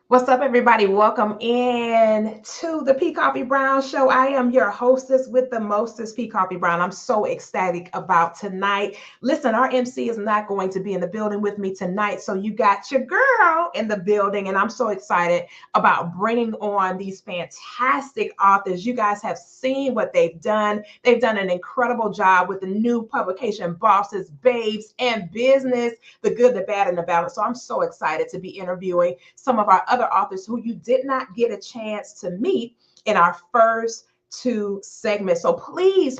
What's up, everybody? Welcome in to the P. Coffee Brown Show. I am your hostess with the mostest, P. Coffee Brown. I'm so ecstatic about tonight. Listen, our MC is not going to be in the building with me tonight, so you got your girl in the building, and I'm so excited about bringing on these fantastic authors. You guys have seen what they've done. They've done an incredible job with the new publication, Bosses, Babes, and Business, the good, the bad, and the balance. So I'm so excited to be interviewing some of our other authors who you did not get a chance to meet in our first two segments. So please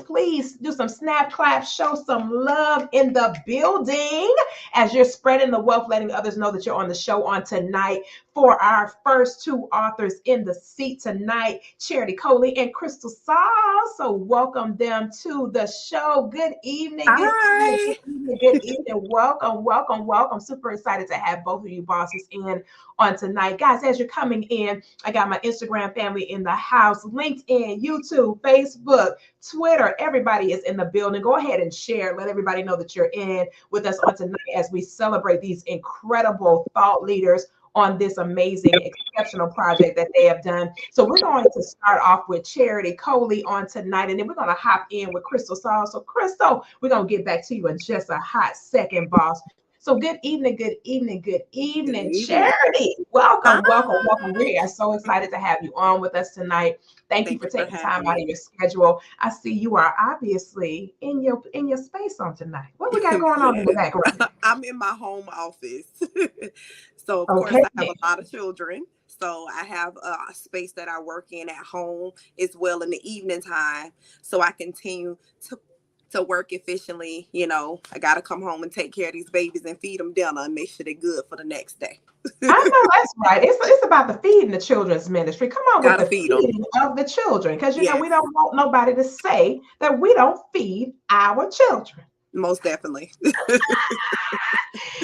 do some snap claps, show some love in the building as you're spreading the wealth, letting others know that you're on the show on tonight. For our first two authors in the seat tonight, Charity Coley and Crystal Saul. So welcome them to the show. Good evening. Hi. Good evening. Welcome. Super excited to have both of you bosses in on tonight. Guys, as you're coming in, I got my Instagram family in the house, LinkedIn, YouTube, Facebook, Twitter. Everybody is in the building. Go ahead and share. Let everybody know that you're in with us on tonight as we celebrate these incredible thought leaders on this amazing, exceptional project that they have done. So we're going to start off with Charity Coley on tonight, and then we're going to hop in with Crystal Saul. So Crystal, we're going to get back to you in just a hot second, boss. So good evening, Charity. Welcome. We are so excited to have you on with us tonight. Thank you for taking time out of your schedule. I see you are obviously in your space on tonight. What we got going on in the background? I'm in my home office. So of course I have a lot of children. So I have a space that I work in at home as well in the evening time. So I continue to work efficiently. You know, I got to come home and take care of these babies and feed them dinner and make sure they're good for the next day. I know that's right. It's about the feeding the children's ministry. Come on, with the feeding of the children, because you know we don't want nobody to say that we don't feed our children. Most definitely.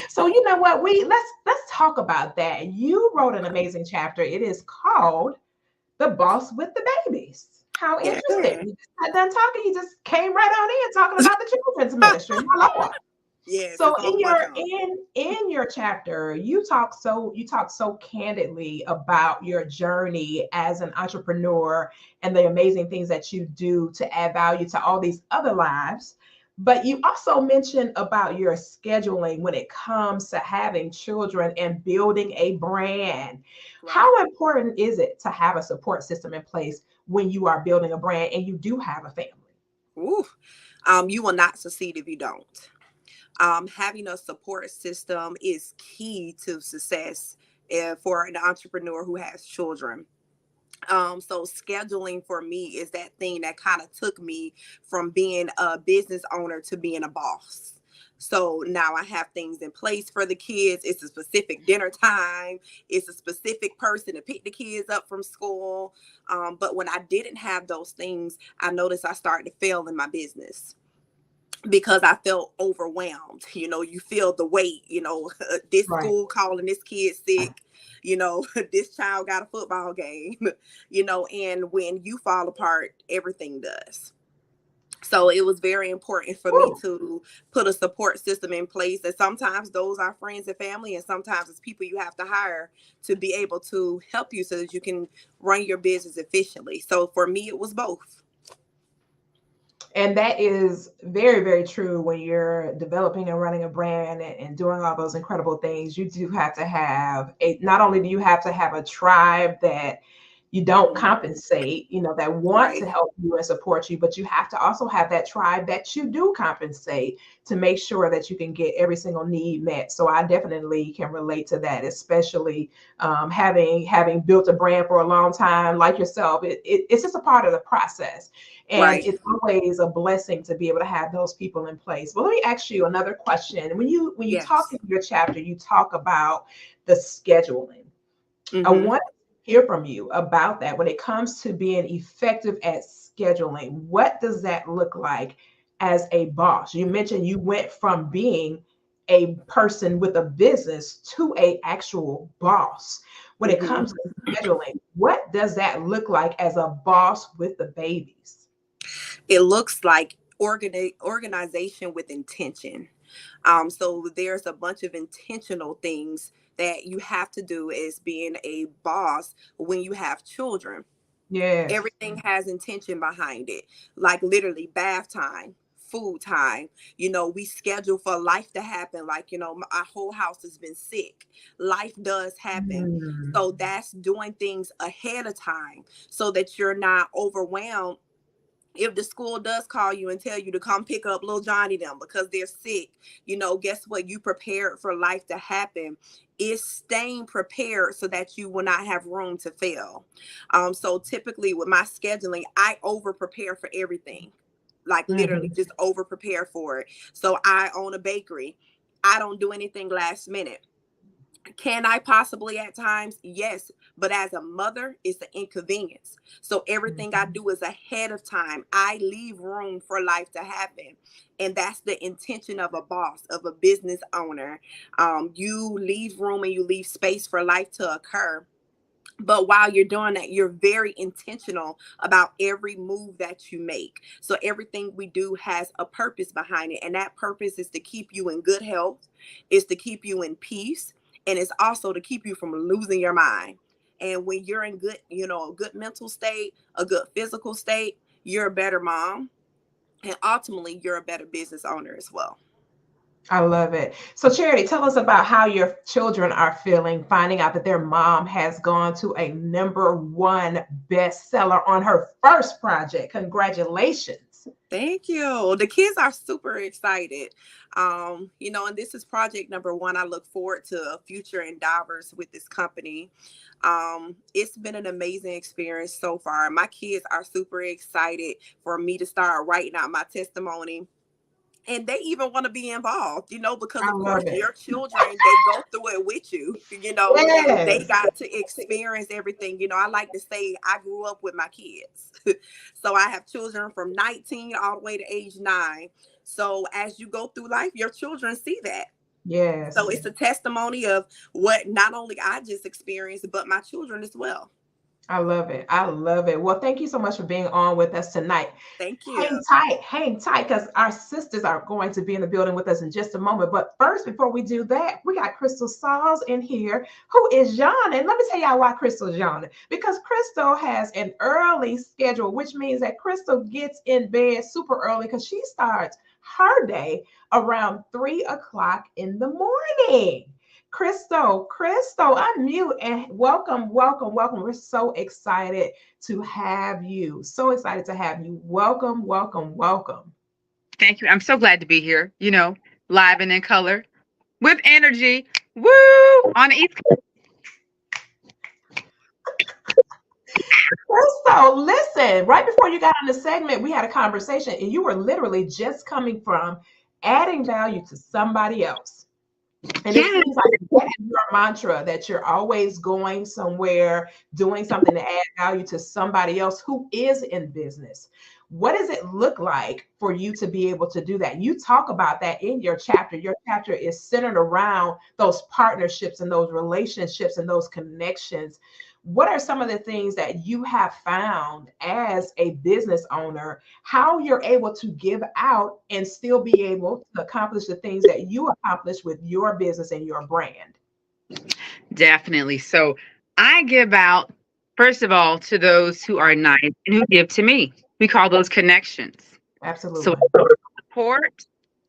So you know what? Let's talk about that. You wrote an amazing chapter. It is called "The Boss with the Babies." How interesting! You just got done talking. You just came right on in talking about the children's ministry. My Lord. Yes. So in your chapter, you talk so candidly about your journey as an entrepreneur and the amazing things that you do to add value to all these other lives. But you also mentioned about your scheduling when it comes to having children and building a brand. Right. How important is it to have a support system in place when you are building a brand and you do have a family? Ooh. You will not succeed if you don't. Having a support system is key to success for an entrepreneur who has children. So scheduling for me is that thing that kind of took me from being a business owner to being a boss. So now I have things in place for the kids. It's a specific dinner time. It's a specific person to pick the kids up from school. But when I didn't have those things, I noticed I started to fail in my business because I felt overwhelmed. You feel the weight, this Right. school calling this kid sick, this child got a football game, and when you fall apart, everything does. So it was very important for me Woo. to put a support system in place. And sometimes those are friends and family, and sometimes it's people you have to hire to be able to help you so that you can run your business efficiently. So for me, it was both. And that is very, very true when you're developing and running a brand and doing all those incredible things. You do have to have not only do you have to have a tribe that you don't Mhm. compensate, that want to Right, help you and support you, but you have to also have that tribe that you do compensate to make sure that you can get every single need met. So I definitely can relate to that, especially having built a brand for a long time, like yourself. It's just a part of the process, and right. it's always a blessing to be able to have those people in place. Well, let me ask you another question. When you talk Yes. in your chapter, you talk about the scheduling. I Hmm. want to hear from you about that. When it comes to being effective at scheduling, what does that look like as a boss? You mentioned you went from being a person with a business to a actual boss. When it Hmm. comes to scheduling, what does that look like as a boss with the babies? It looks like organization with intention. So there's a bunch of intentional things that you have to do as being a boss when you have children. Yes. Everything has intention behind it, like literally bath time, food time. We schedule for life to happen. Like, our whole house has been sick. Life does happen. Mm. So that's doing things ahead of time so that you're not overwhelmed if the school does call you and tell you to come pick up little Johnny them because they're sick. Guess what? You prepared for life to happen. Is staying prepared so that you will not have room to fail. So typically with my scheduling, I over prepare for everything. Like literally Mhm. just over prepare for it. So I own a bakery. I don't do anything last minute. Can I possibly at times? Yes. But as a mother, it's an inconvenience. So everything I Mhm. do is ahead of time. I leave room for life to happen. And that's the intention of a boss, of a business owner. You leave room and you leave space for life to occur. But while you're doing that, you're very intentional about every move that you make. So everything we do has a purpose behind it, and that purpose is to keep you in good health, is to keep you in peace, and it's also to keep you from losing your mind. And when you're in good, a good mental state, a good physical state, you're a better mom, and ultimately you're a better business owner as well. I love it. So, Charity, tell us about how your children are feeling finding out that their mom has gone to a #1 bestseller on her first project. Congratulations. Thank you. The kids are super excited. And this is project number one. I look forward to future endeavors with this company. It's been an amazing experience so far. My kids are super excited for me to start writing out my testimony, and they even want to be involved, because I of course love it. your children, they go through it with you. They Yes. got to experience everything. I like to say I grew up with my kids. So I have children from 19 all the way to age 9. So as you go through life, your children see that. So Yes. it's a testimony of what not only I just experienced, but my children as well. I love it. I love it. Well, thank you so much for being on with us tonight. Thank you. Hang tight, because our sisters are going to be in the building with us in just a moment. But first, before we do that, we got Crystal Saws in here, who is yawning. And let me tell y'all why Crystal's yawning. Because Crystal has an early schedule, which means that Crystal gets in bed super early because she starts her day around 3 o'clock in the morning. Crystal, unmute and welcome, welcome, welcome. We're so excited to have you. So excited to have you. Welcome, welcome, welcome. Thank you. I'm so glad to be here, live and in color with energy. Woo! On the East Coast. So listen, right before you got on the segment, we had a conversation and you were literally just coming from adding value to somebody else. And it Yes. seems like that is your mantra, that you're always going somewhere, doing something to add value to somebody else who is in business. What does it look like for you to be able to do that? You talk about that in your chapter. Your chapter is centered around those partnerships and those relationships and those connections. What are some of the things that you have found as a business owner, how you're able to give out and still be able to accomplish the things that you accomplish with your business and your brand? Definitely. So I give out, first of all, to those who are nice and who give to me. We call those connections. So Absolutely. support,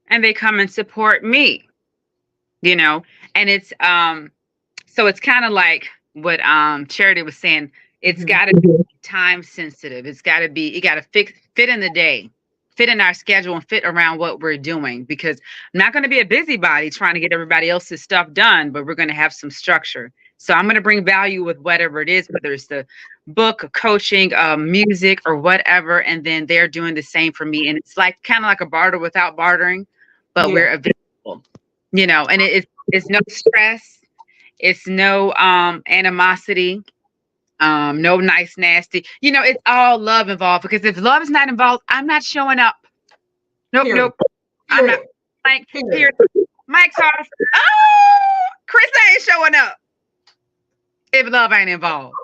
and they come and support me, you know, and so it's kind of like what Charity was saying. It's Mhm. got to be time sensitive. It got to fit in the day, fit in our schedule, and fit around what we're doing. Because I'm not going to be a busybody trying to get everybody else's stuff done, but we're going to have some structure. So I'm going to bring value with whatever it is, whether it's the book, coaching, music, or whatever, and then they're doing the same for me. And it's like kind of like a barter without bartering, but we're Yeah. available, and it's no stress, it's no animosity, no nice nasty. It's all love involved, because if love is not involved, I'm not showing up. Nope, Period. nope. I'm not Period. like Period. here. Mike's off. Oh, Chris ain't showing up if love ain't involved.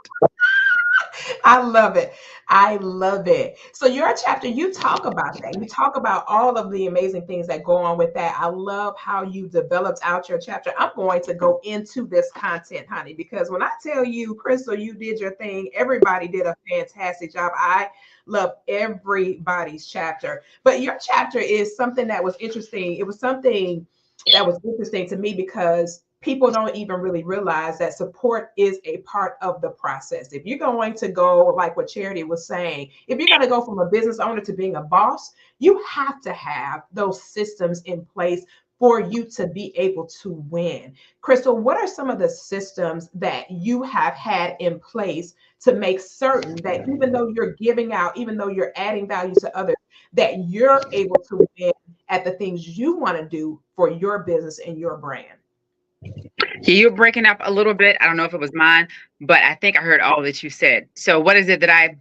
I love it. I love it. So your chapter, you talk about that. You talk about all of the amazing things that go on with that. I love how you developed out your chapter. I'm going to go into this content, honey, because when I tell you, Crystal, you did your thing. Everybody did a fantastic job. I love everybody's chapter. But your chapter is something that was interesting. It was something that was interesting to me because people don't even really realize that support is a part of the process. If you're going to go, like what Charity was saying, if you're going to go from a business owner to being a boss, you have to have those systems in place for you to be able to win. Crystal, what are some of the systems that you have had in place to make certain that even though you're giving out, even though you're adding value to others, that you're able to win at the things you want to do for your business and your brand? Yeah, you're breaking up a little bit. I don't know if it was mine, but I think I heard all that you said. So what is it that I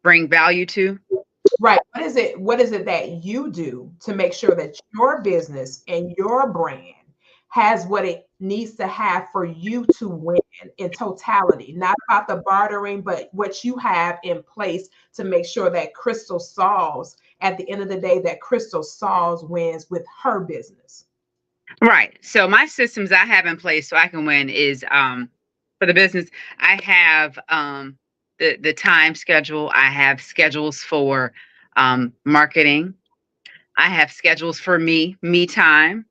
bring value to? Right. What is it that you do to make sure that your business and your brand has what it needs to have for you to win in totality? Not about the bartering, but what you have in place to make sure that Crystal Sauls, at the end of the day, that Crystal Sauls wins with her business. Right. So my systems I have in place so I can win is for the business. I have the time schedule. I have schedules for marketing. I have schedules for me time.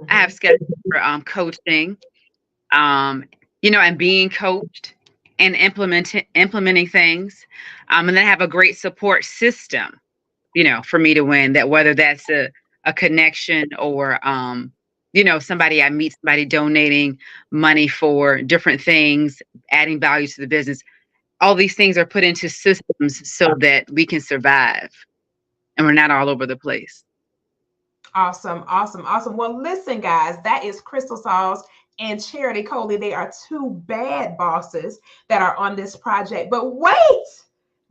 I have Mhm. schedules for coaching. Um, and being coached and implementing things. And then I have a great support system, for me to win, that whether that's a connection or, somebody I meet, somebody donating money for different things, adding value to the business. All these things are put into systems so that we can survive and we're not all over the place. Awesome, awesome, awesome. Well, listen, guys, that is Crystal Sauls and Charity Coley. They are two bad bosses that are on this project. But wait,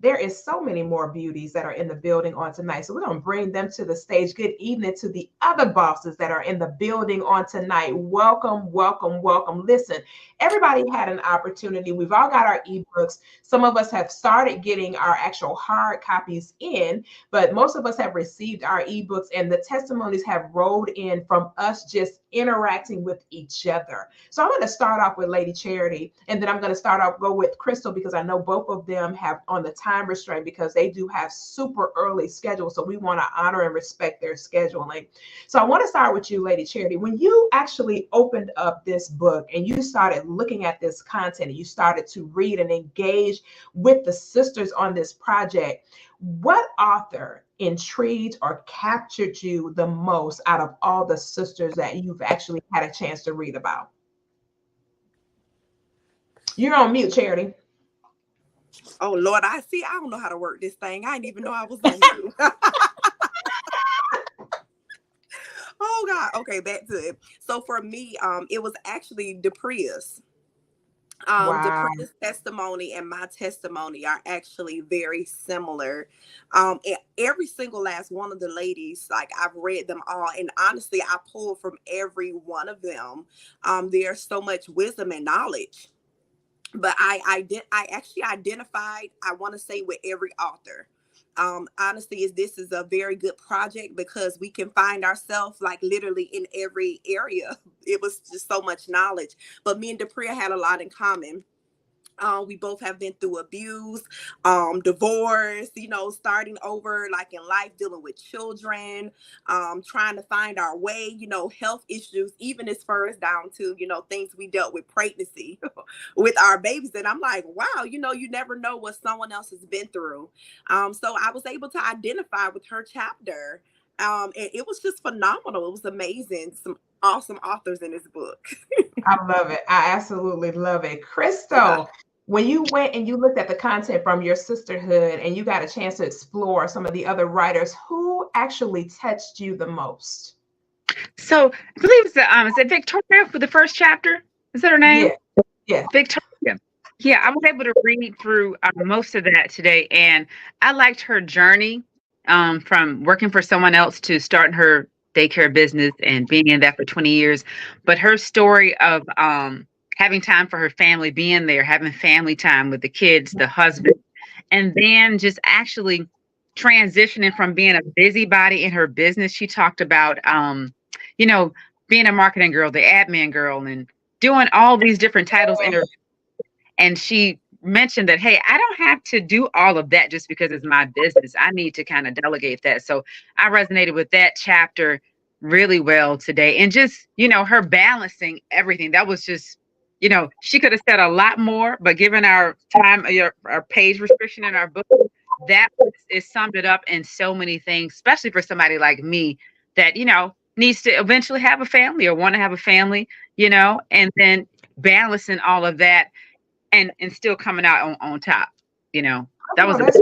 there is so many more beauties that are in the building on tonight. So we're going to bring them to the stage. Good evening to the other bosses that are in the building on tonight. Welcome, welcome, welcome. Listen, everybody had an opportunity. We've all got our ebooks. Some of us have started getting our actual hard copies in, but most of us have received our ebooks, and the testimonies have rolled in from us just interacting with each other. So I'm going to start off with Lady Charity, and then I'm going to go with Crystal, because I know both of them have on the time restraint because they do have super early schedules. So we want to honor and respect their scheduling. So I want to start with you, Lady Charity. When you actually opened up this book and you started looking at this content and you started to read and engage with the sisters on this project, what author intrigued or captured you the most out of all the sisters that you've actually had a chance to read about? You're on mute, Charity. Oh Lord, I see. I don't know how to work this thing. I didn't even know I was on mute. Oh God. Okay, back to it. So for me, it was actually Depria's. Wow. Depria's testimony and my testimony are actually very similar. And every single last one of the ladies, like I've read them all, and honestly, I pull from every one of them. There's so much wisdom and knowledge. But I actually identified, I want to say, with every author. Honestly, is this is a very good project because we can find ourselves like literally in every area. It was just so much knowledge. But me and Depria had a lot in common. We both have been through abuse, divorce, starting over like in life, dealing with children, trying to find our way, health issues, even as far as down to, things we dealt with pregnancy with our babies. And I'm like, wow, you never know what someone else has been through. So I was able to identify with her chapter. And it was just phenomenal. It was amazing. Some awesome authors in this book. I love it. I absolutely love it. Yeah. Crystal, when you went and you looked at the content from your sisterhood and you got a chance to explore some of the other writers, who actually touched you the most? So I believe it's is it Victoria for the first chapter? Is that her name? Yeah, yeah. Victoria. Yeah, I was able to read through most of that today, and I liked her journey from working for someone else to starting her daycare business and being in that for 20 years. But her story of having time for her family, being there, having family time with the kids, the husband, and then just actually transitioning from being a busybody in her business. She talked about, you know, being a marketing girl, the admin girl, and doing all these different titles in her, and she mentioned that, hey, I don't have to do all of that just because it's my business. I need to kind of delegate that. So I resonated with that chapter really well today. And just, her balancing everything. That was just, she could have said a lot more, but given our time, our page restriction in our book, that is summed it up in so many things, especially for somebody like me that, needs to eventually have a family or want to have a family, and then balancing all of that and still coming out on top. That Oh, was a that's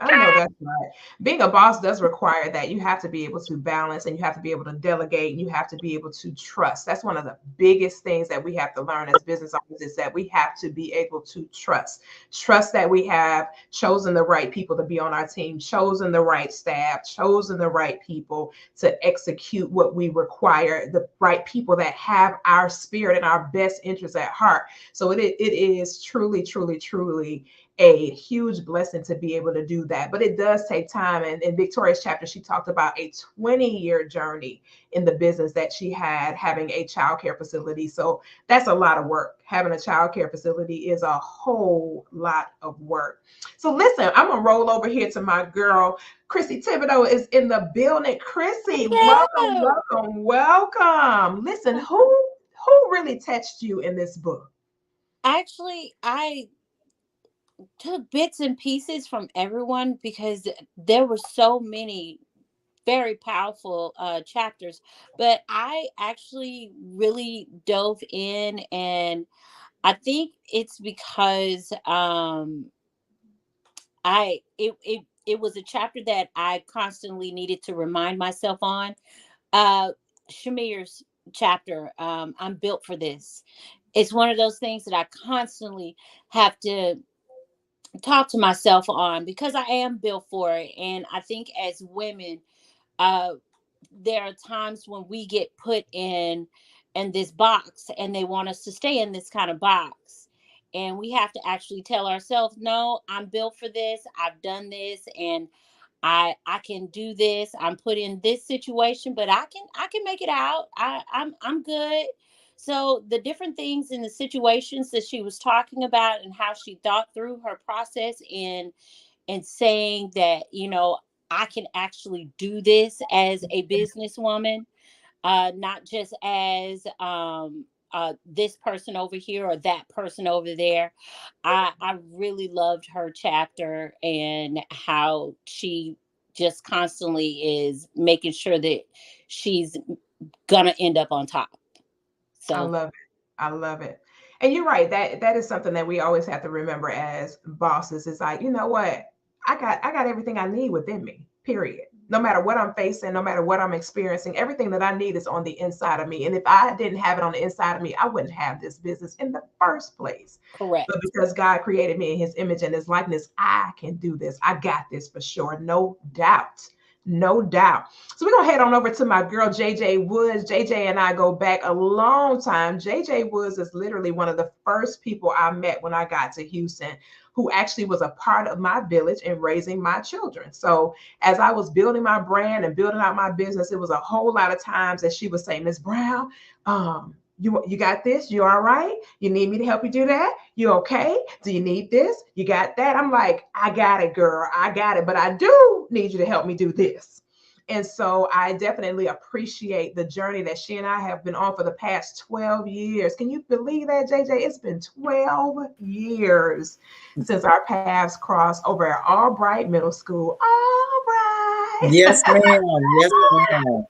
I know that's right. Being a boss does require that you have to be able to balance and you have to be able to delegate and you have to be able to trust. That's one of the biggest things that we have to learn as business owners is that we have to be able to trust. Trust that we have chosen the right people to be on our team, chosen the right staff, chosen the right people to execute what we require, the right people that have our spirit and our best interests at heart. So it is truly, truly, truly a huge blessing to be able to do that. But it does take time. And in Victoria's chapter, she talked about a 20-year journey in the business that she had having a childcare facility. So that's a lot of work. Having a childcare facility is a whole lot of work. So listen, I'm gonna roll over here to my girl. Chrissy Thibodeau is in the building. Chrissy, welcome, Hello. welcome, welcome. Listen, who really touched you in this book? Actually, I took bits and pieces from everyone because there were so many very powerful chapters. But I actually really dove in, and I think it's because it was a chapter that I constantly needed to remind myself on. Uh, Shamir's chapter, I'm built for this. It's one of those things that I constantly have to talk to myself on because I am built for it. And I think as women, uh, there are times when we get put in this box and they want us to stay in this kind of box. And we have to actually tell ourselves, no, I'm built for this. I've done this, and I can do this. I'm put in this situation, but I can make it out. I'm good. So the different things in the situations that she was talking about and how she thought through her process and saying that, I can actually do this as a businesswoman, not just as this person over here or that person over there. I really loved her chapter and how she just constantly is making sure that she's gonna end up on top. I So love it. I love it. And you're right. That is something that we always have to remember as bosses. It's like, you know what? I got everything I need within me. Period. No matter what I'm facing, no matter what I'm experiencing, everything that I need is on the inside of me. And if I didn't have it on the inside of me, I wouldn't have this business in the first place. correct. But because God created me in his image and his likeness, I can do this. I got this for sure. No doubt. No doubt. So we're gonna head on over to my girl JJ Woods. JJ and I go back a long time. JJ Woods is literally one of the first people I met when I got to Houston, who actually was a part of my village in raising my children. So as I was building my brand and building out my business, it was a whole lot of times that she would say, Miss Brown, you got this? You all right? You need me to help you do that? You okay? Do you need this? You got that? I'm like, I got it, girl. I got it. But I do need you to help me do this. And so I definitely appreciate the journey that she and I have been on for the past 12 years. Can you believe that, JJ? It's been 12 years since our paths crossed over at Albright Middle School. Albright. Yes, ma'am. Yes, ma'am.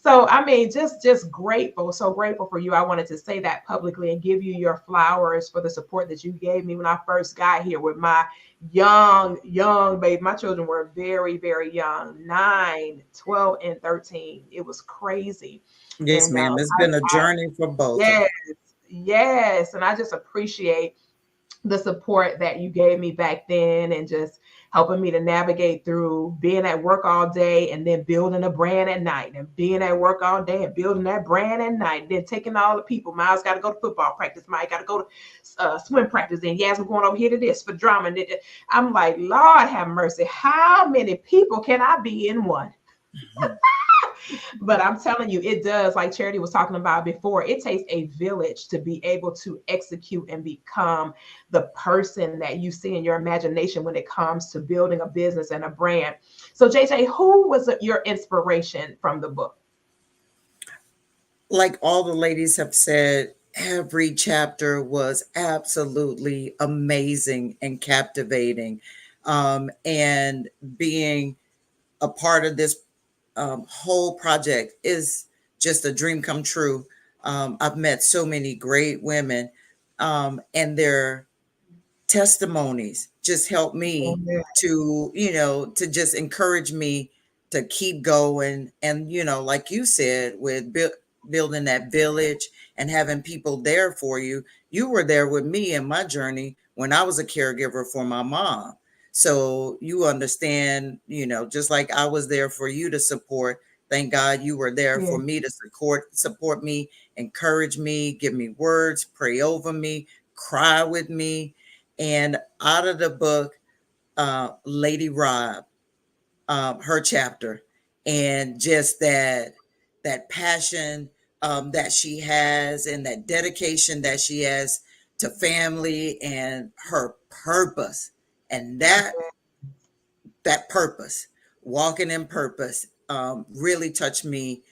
So I mean, just grateful, so grateful for you. I wanted to say that publicly and give you your flowers for the support that you gave me when I first got here with my young baby. My children were very, very young, 9, 12, and 13. It was crazy. Yes, And ma'am. It's been a journey for both of us. yes, yes. And I just appreciate the support that you gave me back then and just helping me to navigate through being at work all day and then building a brand at night and being at work all day and building that brand at night. Then taking all the people. Miles got to go to football practice. Mike got to go to swim practice. And yes, we're going over here to this for drama. And I'm like, Lord have mercy. How many people can I be in one? But I'm telling you, it does, like Charity was talking about before, it takes a village to be able to execute and become the person that you see in your imagination when it comes to building a business and a brand. So JJ, who was your inspiration from the book? Like all the ladies have said, every chapter was absolutely amazing and captivating. And being a part of this whole project is just a dream come true. I've met so many great women, and their testimonies just help me to, to just encourage me to keep going. And, like you said, with building that village and having people there for you, you were there with me in my journey when I was a caregiver for my mom. So you understand, just like I was there for you to support, thank God you were there for me to support me, encourage me, give me words, pray over me, cry with me. And out of the book, Lady Rob, her chapter, and just that passion that she has and that dedication that she has to family and her purpose. And that purpose, walking in purpose, really touched me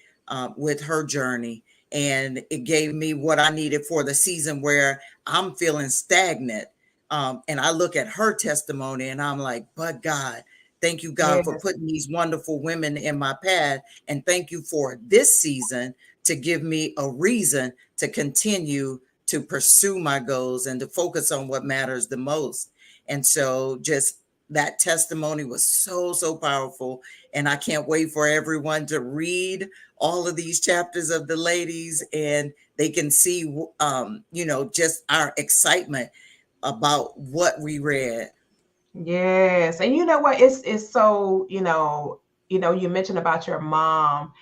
with her journey. And it gave me what I needed for the season where I'm feeling stagnant. And I look at her testimony and I'm like, but God, thank you, God, for putting these wonderful women in my path. And thank you for this season to give me a reason to continue to pursue my goals and to focus on what matters the most. And so just that testimony was so, so powerful. And I can't wait for everyone to read all of these chapters of the ladies, and they can see, just our excitement about what we read. Yes. And you know what? It's so, you mentioned about your mom.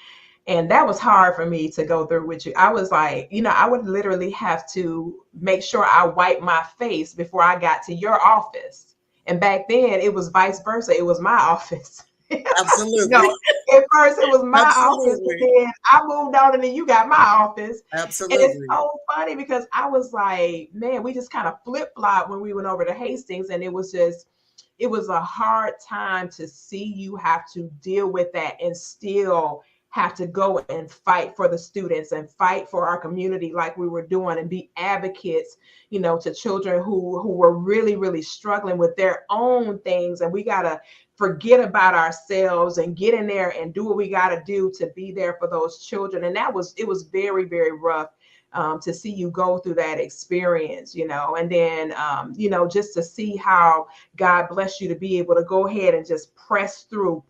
And that was hard for me to go through with you. I was like, I would literally have to make sure I wiped my face before I got to your office. And back then it was vice versa. It was my office. No, Absolutely. at first it was my office, and Absolutely. then I moved on, and then you got my office. And it's Absolutely. so funny because I was like, man, we just kind of flip flop when we went over to Hastings, and it was a hard time to see you have to deal with that and still have to go and fight for the students and fight for our community like we were doing and be advocates, to children who were really struggling with their own things. And we gotta forget about ourselves and get in there and do what we got to do to be there for those children. And it was very rough, to see you go through that experience, and then, just to see how God bless you to be able to go ahead and just press through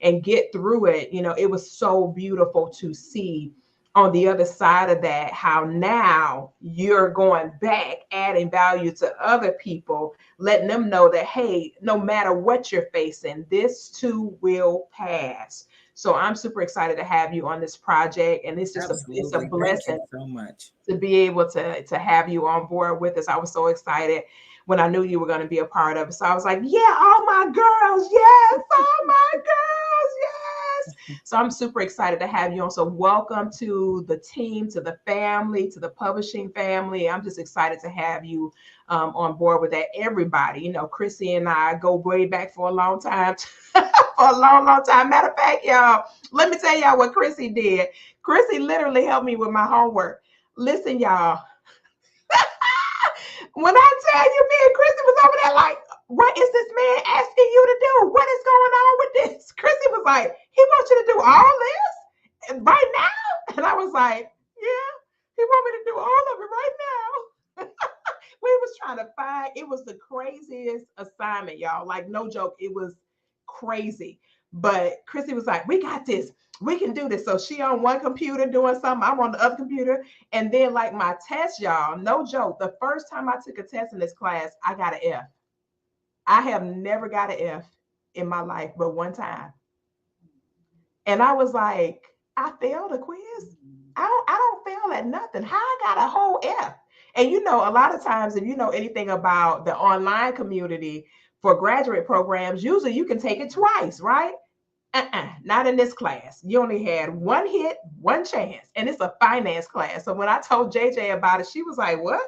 and get through it. It was so beautiful to see on the other side of that, how now you're going back, adding value to other people, letting them know that, hey, no matter what you're facing, this too will pass. So I'm super excited to have you on this project, and it's a Absolutely. Thank you blessing so much. to be able to have you on board with us. I was so excited when I knew you were going to be a part of it. So I was like, yeah, all my girls, yes, all my girls, yes. So I'm super excited to have you on. So welcome to the team, to the family, to the publishing family. I'm just excited to have you on board with that. Everybody, Chrissy and I go way back for a long time. For a long time. Matter of fact, y'all, let me tell y'all what Chrissy did. Chrissy literally helped me with my homework. Listen, y'all, when I tell you, me and Chrissy was over there like, what is this man asking you to do? What is going on with this? Chrissy was like, he wants you to do all this right now? And I was like, yeah, he want me to do all of it right now. We was trying to find, it was the craziest assignment, y'all. Like, no joke, it was crazy. But Chrissy was like, we got this. We can do this. So she on one computer doing something, I'm on the other computer. And then like my test, y'all, no joke. The first time I took a test in this class, I got an F. I have never got an F in my life, but one time. And I was like, I failed a quiz. I don't fail at nothing. How I got a whole F? And a lot of times, if you know anything about the online community for graduate programs, usually you can take it twice, right? Not in this class. You only had one hit, one chance, and it's a finance class. So when I told JJ about it, she was like, "What?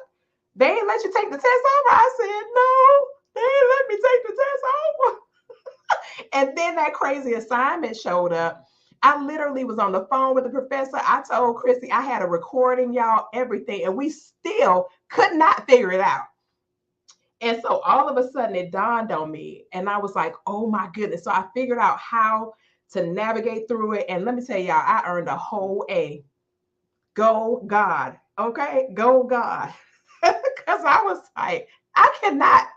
They ain't let you take the test over?" I said, "No, they ain't let me take the test over." And then that crazy assignment showed up. I literally was on the phone with the professor. I told Chrissy I had a recording, y'all, everything, and we still could not figure it out. And so all of a sudden it dawned on me, and I was like, oh my goodness. So I figured out how to navigate through it. And let me tell y'all, I earned a whole A. Go God. Okay. Go God. Because I was like, I cannot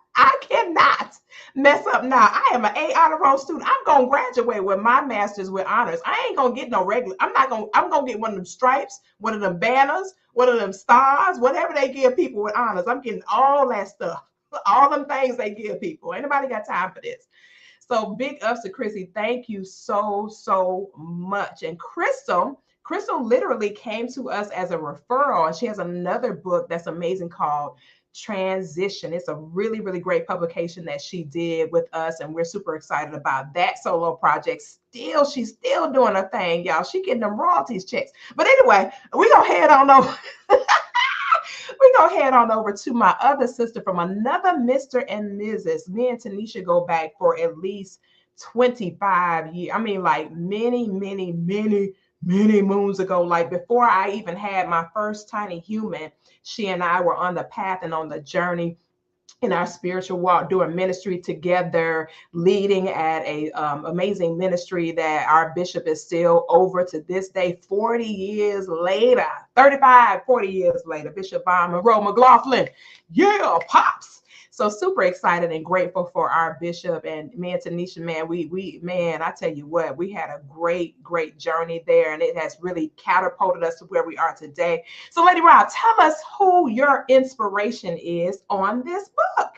mess up now. I am an A honor roll student. I'm gonna graduate with my master's with honors. I ain't gonna get no regular. I'm gonna get one of them stripes, one of them banners, one of them stars, whatever they give people with honors. I'm getting all that stuff. All them things they give people. Anybody got time for this? So big ups to Chrissy. Thank you so much. And Crystal literally came to us as a referral, and she has another book that's amazing called Transition. It's a really great publication that she did with us, and we're super excited about that solo project. She's still doing her thing, y'all. She getting them royalties checks. But anyway, we gonna head on over. We go head on over to my other sister from another Mr. and Mrs. Me and Tanisha go back for at least 25 years. I mean, like many moons ago. Like before I even had my first tiny human, she and I were on the path and on the journey in our spiritual walk, doing ministry together, leading at a amazing ministry that our bishop is still over to this day, 40 years later, 35, 40 years later, Bishop Von Monroe McLaughlin. Yeah, pops. So super excited and grateful for our bishop, and me and Tanisha, man, man, I tell you what, we had a great journey there, and it has really catapulted us to where we are today. So Lady Rob, tell us who your inspiration is on this book.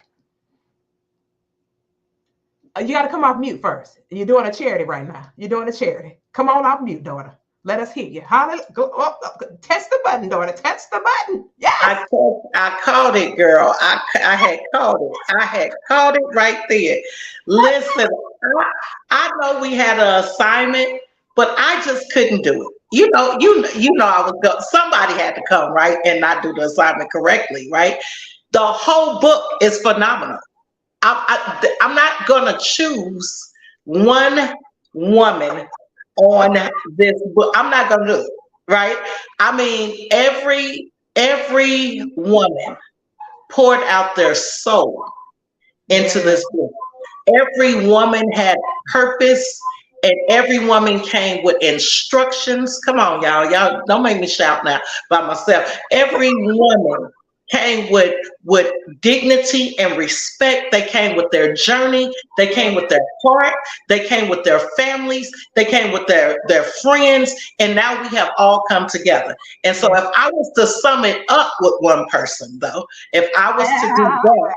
You got to come off mute first. You're doing a charity right now. You're doing a charity. Come on off mute, daughter. Let us hear you. Hallelujah. Go, test the button, daughter. Test the button. Yes. I called it, girl. I had called it. I had called it right there. Listen, I know we had an assignment, but I just couldn't do it. You know, I was somebody had to come, right, and not do the assignment correctly, right? The whole book is phenomenal. I'm not gonna choose one woman on this book. I'm not gonna do it, right? I mean, every woman poured out their soul into this book. Every woman had purpose, and every woman came with instructions. Come on, y'all. Y'all don't make me shout now by myself. Every woman came with dignity and respect. They came with their journey. They came with their heart. They came with their families. They came with their friends. And now we have all come together. And so if I was to sum it up with one person, though, if I was to do that,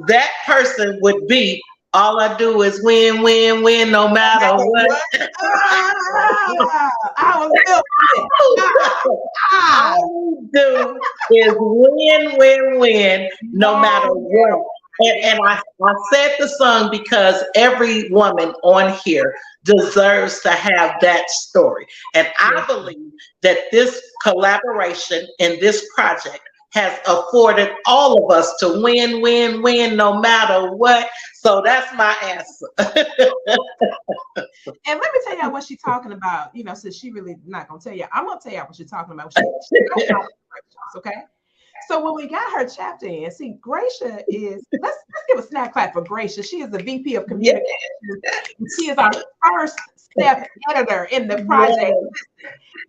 that person would be, all I do is win, win, win, no matter what. All we do is win, win, win, no matter what. And I said the song because every woman on here deserves to have that story. And I believe that this collaboration and this project has afforded all of us to win, win, win, no matter what. So that's my answer. And let me tell y'all what she's talking about. You know, since she really not gonna tell you, I'm gonna tell y'all what she's talking about. Okay. So when we got her chapter in, see, Gracia is, let's give a snack clap for Gracia. She is the VP of Communications. She is our first step editor in the project.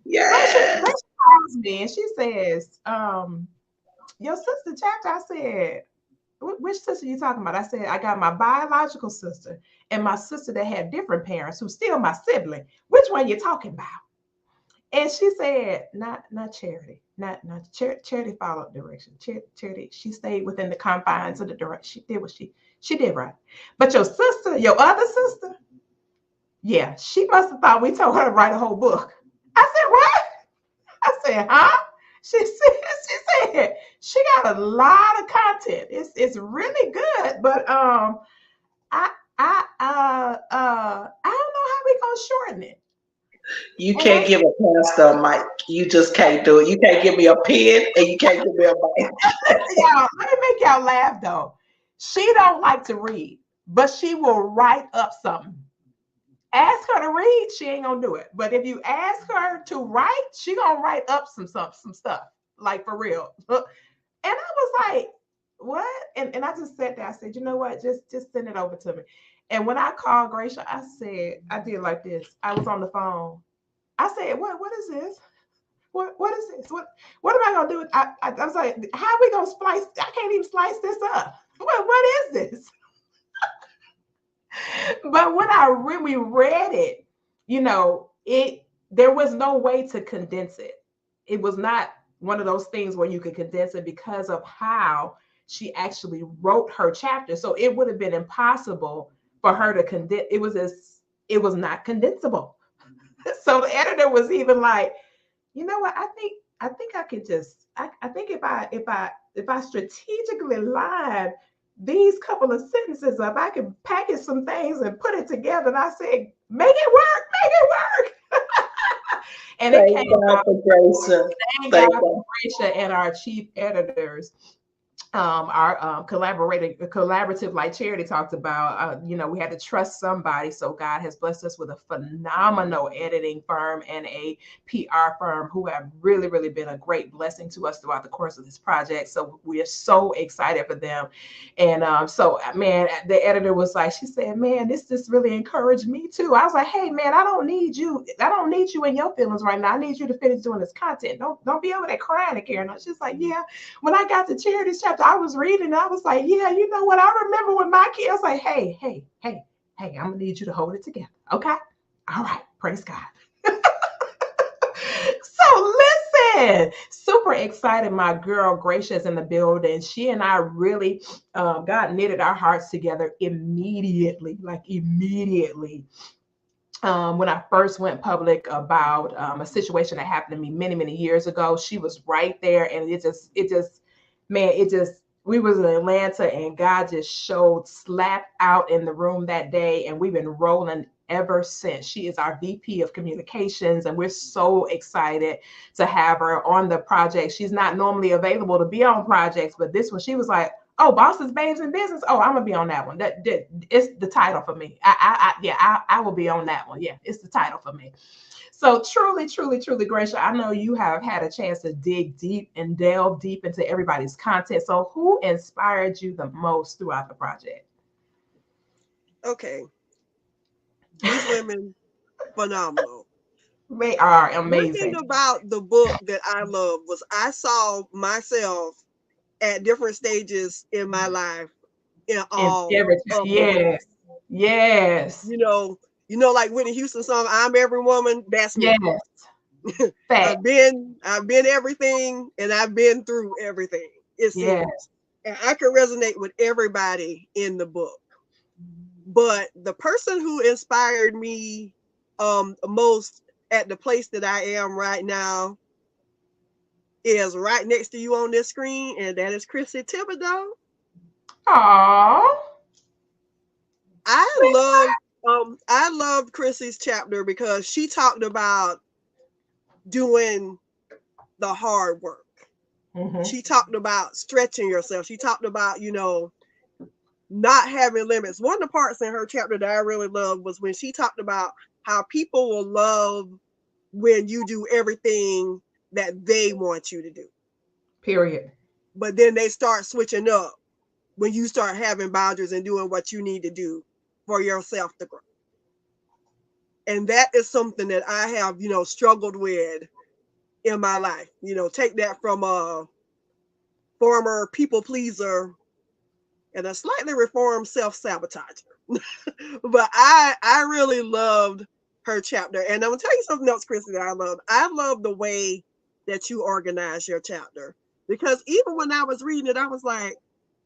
Gracia calls me and she says, your sister chapter, I said, which sister you talking about? I said, I got my biological sister and my sister that had different parents who's still my sibling. Which one you talking about? And she said, not Charity. Not Charity followed direction. Charity, she stayed within the confines of the direction. She did what she did right. But your sister, your other sister, yeah, she must have thought we told her to write a whole book. I said, what? I said, huh? She said she got a lot of content. It's really good, but I don't know how we gonna shorten it. You can't give a pastor a mic. You just can't do it. You can't give me a pen and you can't give me a mic. Y'all, let me make y'all laugh though. She don't like to read, but she will write up something. Ask her to read, she ain't gonna do it. But if you ask her to write, she gonna write up some stuff, like for real. And I was like, what? And I just sat there. I said, you know what? Just send it over to me. And when I called Gracia, I said, I did like this. I was on the phone. I said, what is this? What is this? What am I gonna do with I was like, how are we gonna splice? I can't even slice this up. What is this? But when we read it, you know, there was no way to condense it. It was not one of those things where you could condense it because of how she actually wrote her chapter. So it would have been impossible for her to condense. It was not condensable. So the editor was even like, you know what? I think I could just. I think if I strategically line these couple of sentences up, I can package some things and put it together. And I said, make it work. And it came out for Gracia. Thank God for Gracia and our chief editors. Our collaborative, like Charity talked about, you know, we had to trust somebody. So God has blessed us with a phenomenal editing firm and a PR firm who have really, really been a great blessing to us throughout the course of this project. So we are so excited for them. And so, man, the editor was like, she said, man, this just really encouraged me too. I was like, hey, man, I don't need you in your feelings right now. I need you to finish doing this content. Don't be over there crying and Karen. She's like, yeah, when I got to Charity's chapter, I was reading and I was like, yeah, you know what? I remember when my kids like, hey, I'm gonna need you to hold it together. Okay. All right. Praise God. So listen, super excited. My girl Gracia's in the building. She and I really, God knitted our hearts together immediately, like immediately. when I first went public about a situation that happened to me many, many years ago. She was right there, and man, we was in Atlanta, and God just showed slap out in the room that day, and we've been rolling ever since. She is our VP of communications, and we're so excited to have her on the project. She's not normally available to be on projects, but this one, she was like, "Oh, bosses, babes, in business. Oh, I'm gonna be on that one. That it's the title for me. I will be on that one. Yeah, it's the title for me." So truly, truly, truly, Gracia, I know you have had a chance to dig deep and delve deep into everybody's content. So who inspired you the most throughout the project? Okay, these women, phenomenal. They are One thing amazing. about the book that I love was I saw myself at different stages in my life in And all every of the yes, books. yes, You know, like Whitney Houston song, "I'm Every Woman." That's me. yes. Fact. I've been everything, and I've been through everything. It Yes. seems, and I can resonate with everybody in the book. But the person who inspired me most at the place that I am right now is right next to you on this screen, and that is Chrissy Thibodeau. Aww. I loved Chrissy's chapter because she talked about doing the hard work. Mm-hmm. She talked about stretching yourself. She talked about, not having limits. One of the parts in her chapter that I really loved was when she talked about how people will love when you do everything that they want you to do. Period. But then they start switching up when you start having boundaries and doing what you need to do for yourself to grow. And that is something that I have, struggled with in my life. Take that from a former people pleaser and a slightly reformed self-sabotager. But I really loved her chapter. And I'm gonna tell you something else, Chrissy, that I love. I love the way that you organize your chapter. Because even when I was reading it, I was like,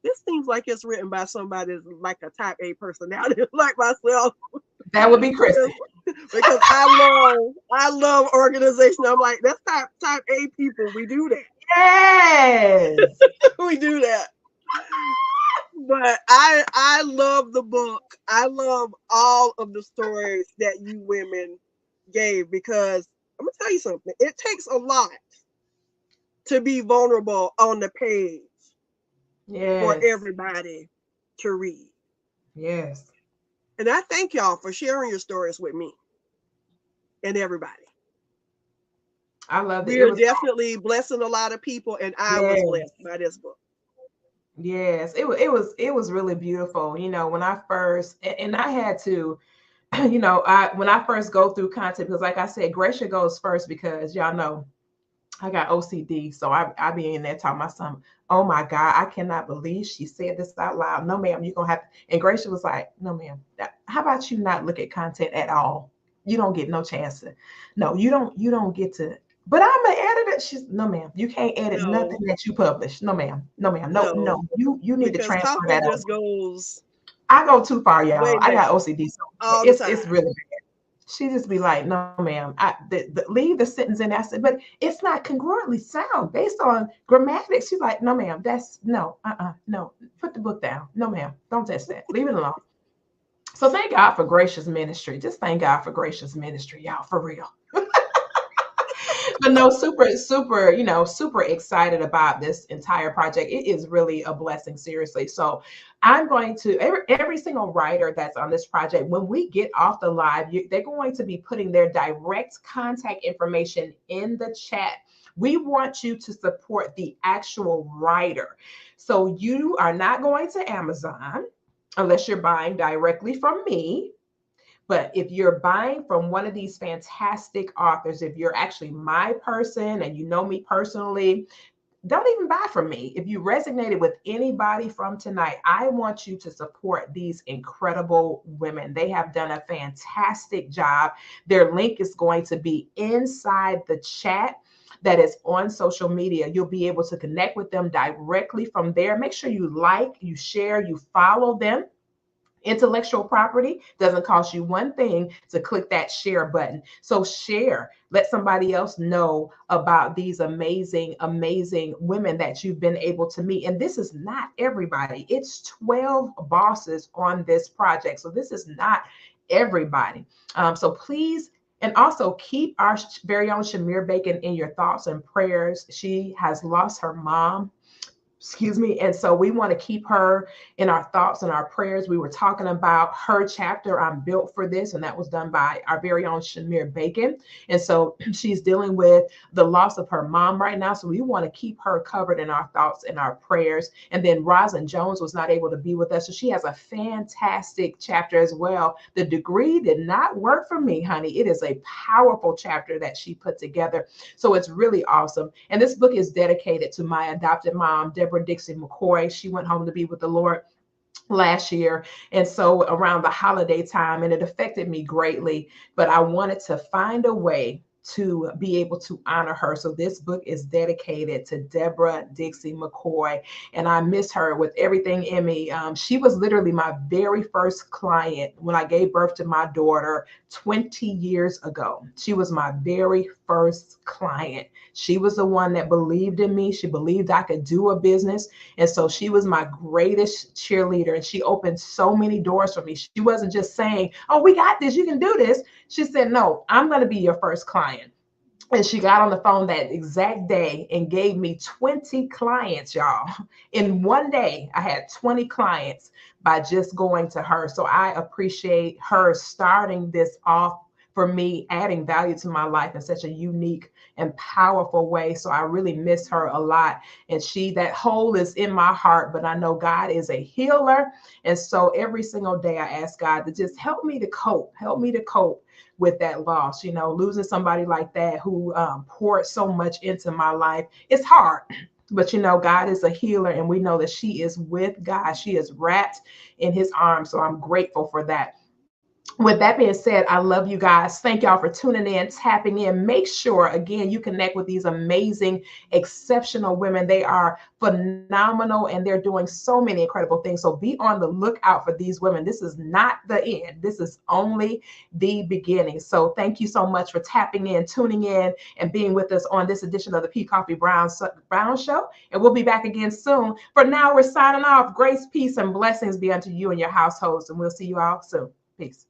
this seems like it's written by somebody like a type A personality like myself. That would be Chrissy. Because I love organization. I'm like, that's type A people. We do that. Yes. We do that. But I love the book. I love all of the stories that you women gave because I'm gonna tell you something. It takes a lot to be vulnerable on the page for Yes. everybody to read. Yes. And I thank y'all for sharing your stories with me and everybody. I loved it. We It are was definitely blessing a lot of people, and I was yes. blessed by this book. Yes. It was really beautiful. When I first and I had to, I when I first go through content, because like I said, Gracia goes first because y'all know I got OCD. So I be in there talking about something. Oh my God, I cannot believe she said this out loud. No, ma'am, you're gonna have to. And Gracia was like, no, ma'am. How about you not look at content at all? You don't get no chance to. No, you don't get to. But I'm an editor. She's no, ma'am. You can't edit No, nothing that you publish. No, ma'am. No, ma'am. No, no, no. You need to because transfer Koffe that just over. goes I go too far, way y'all. I got left OCD, so all the it's time. really bad. She just be like, "No, ma'am, leave the sentence in." I said, "But it's not congruently sound based on grammatics." She's like, "No, ma'am, that's no, no. Put the book down. No, ma'am, don't touch that. Leave it alone." So thank God for gracious ministry. Just thank God for gracious ministry, y'all, for real. But no, super, super, super excited about this entire project. It is really a blessing, seriously. So I'm going to every single writer that's on this project, when we get off the live, they're going to be putting their direct contact information in the chat. We want you to support the actual writer. So you are not going to Amazon unless you're buying directly from me. But if you're buying from one of these fantastic authors, if you're actually my person and you know me personally, don't even buy from me. If you resonated with anybody from tonight, I want you to support these incredible women. They have done a fantastic job. Their link is going to be inside the chat that is on social media. You'll be able to connect with them directly from there. Make sure you like, you share, you follow them. Intellectual property doesn't cost you one thing to click that share button. So share, let somebody else know about these amazing, amazing women that you've been able to meet. And this is not everybody. It's 12 bosses on this project. So this is not everybody. So please, and also keep our very own Shamir Bacon in your thoughts and prayers. She has lost her mom. Excuse me. And so we want to keep her in our thoughts and our prayers. We were talking about her chapter, I'm Built for This, and that was done by our very own Shamir Bacon. And so she's dealing with the loss of her mom right now. So we want to keep her covered in our thoughts and our prayers. And then Rosin Jones was not able to be with us. So she has a fantastic chapter as well. The degree did not work for me, honey. It is a powerful chapter that she put together. So it's really awesome. And this book is dedicated to my adopted mom, Deborah Dixie McCoy. She went home to be with the Lord last year. And so around the holiday time, and it affected me greatly, but I wanted to find a way to be able to honor her. So this book is dedicated to Deborah Dixie McCoy, and I miss her with everything in me. She was literally my very first client when I gave birth to my daughter 20 years ago. She was my very first client. She was the one that believed in me. She believed I could do a business. And so she was my greatest cheerleader, and she opened so many doors for me. She wasn't just saying, oh, we got this, you can do this. She said, no, I'm going to be your first client. And she got on the phone that exact day and gave me 20 clients, y'all. In one day, I had 20 clients by just going to her. So I appreciate her starting this off for me, adding value to my life in such a unique and powerful way. So I really miss her a lot. And that hole is in my heart, but I know God is a healer. And so every single day I ask God to just help me to cope with that loss. You know, losing somebody like that who poured so much into my life, it's hard. But you know, God is a healer, and we know that she is with God. She is wrapped in his arms. So I'm grateful for that. With that being said, I love you guys. Thank y'all for tuning in, tapping in. Make sure, again, you connect with these amazing, exceptional women. They are phenomenal, and they're doing so many incredible things. So be on the lookout for these women. This is not the end. This is only the beginning. So thank you so much for tapping in, tuning in, and being with us on this edition of the P. Koffe Brown Show. And we'll be back again soon. For now, we're signing off. Grace, peace, and blessings be unto you and your households. And we'll see you all soon. Peace.